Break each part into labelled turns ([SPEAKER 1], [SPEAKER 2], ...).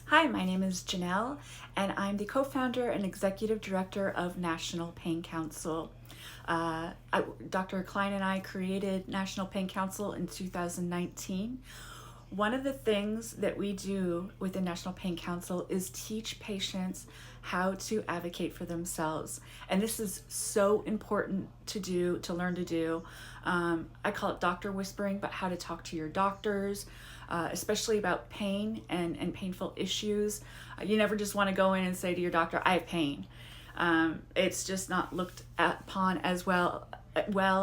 [SPEAKER 1] Hi, my name is Janelle, and I'm the co-founder and executive director of National Pain Council. Dr. Klein and I created National Pain Council in 2019. One of the things that we do within National Pain Council is teach patients how to advocate for themselves. And this is so important to do, to learn to do. I call it doctor whispering, but how to talk to your doctors, especially about pain and painful issues. You never just want to go in and say to your doctor, I have pain. It's just not looked upon as well,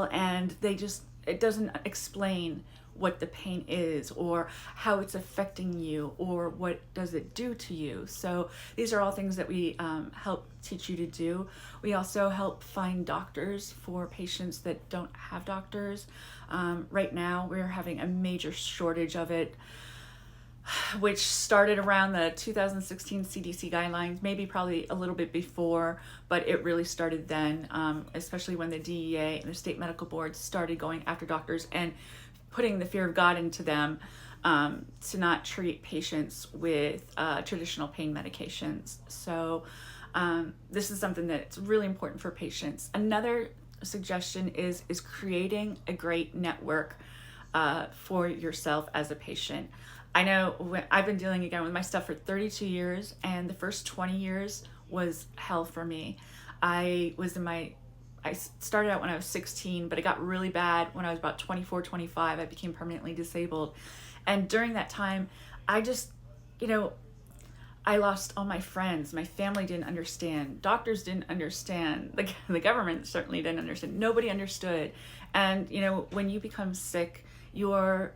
[SPEAKER 1] and it doesn't explain what the pain is or how it's affecting you or what does it do to you. So these are all things that we help teach you to do. We also help find doctors for patients that don't have doctors. Right now we're having a major shortage of it, which started around the 2016 CDC guidelines, maybe probably a little bit before, but it really started then, especially when the DEA and the state medical boards started going after doctors and putting the fear of God into them to not treat patients with traditional pain medications. So this is something that's really important for patients. Another suggestion is creating a great network for yourself as a patient. I know I've been dealing again with my stuff for 32 years, and the first 20 years was hell for me. I started out when I was 16, but it got really bad when I was about 24, 25. I became permanently disabled. And during that time, I just, I lost all my friends. My family didn't understand. Doctors didn't understand. The government certainly didn't understand. Nobody understood. And, when you become sick, your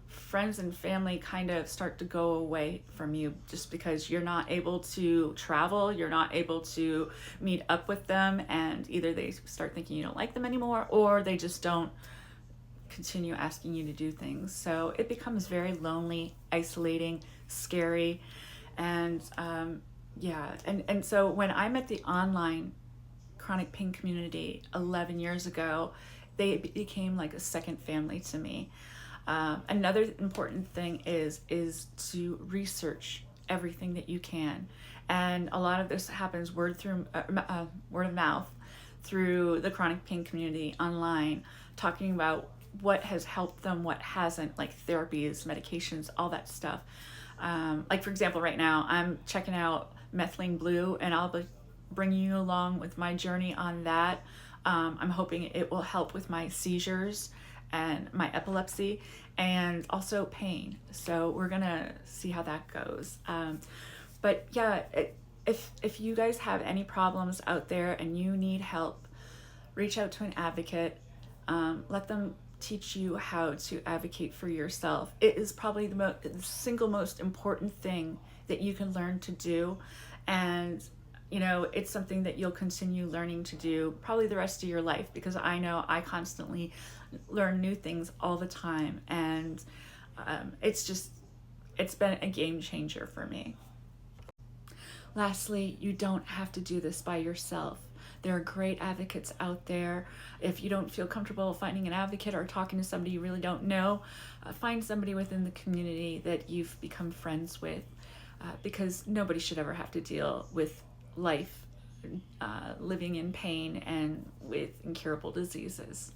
[SPEAKER 1] friends and family kind of start to go away from you just because you're not able to travel, you're not able to meet up with them, and either they start thinking you don't like them anymore or they just don't continue asking you to do things. So it becomes very lonely, isolating, scary, and and so when I met the online chronic pain community 11 years ago, they became like a second family to me. Another important thing is to research everything that you can, and a lot of this happens word of mouth through the chronic pain community online, talking about what has helped them, what hasn't, like therapies, medications, all that stuff. Like for example, right now I'm checking out Methylene Blue, and I'll be bringing you along with my journey on that. I'm hoping it will help with my seizures and my epilepsy and also pain. So we're gonna see how that goes. But yeah, if you guys have any problems out there and you need help, reach out to an advocate. Let them teach you how to advocate for yourself. It is probably the single most important thing that you can learn to do, and it's something that you'll continue learning to do probably the rest of your life, because I know I constantly learn new things all the time, and it's been a game changer for me. Lastly, you don't have to do this by yourself. There are great advocates out there. If you don't feel comfortable finding an advocate or talking to somebody you really don't know, find somebody within the community that you've become friends with, because nobody should ever have to deal with life living in pain and with incurable diseases.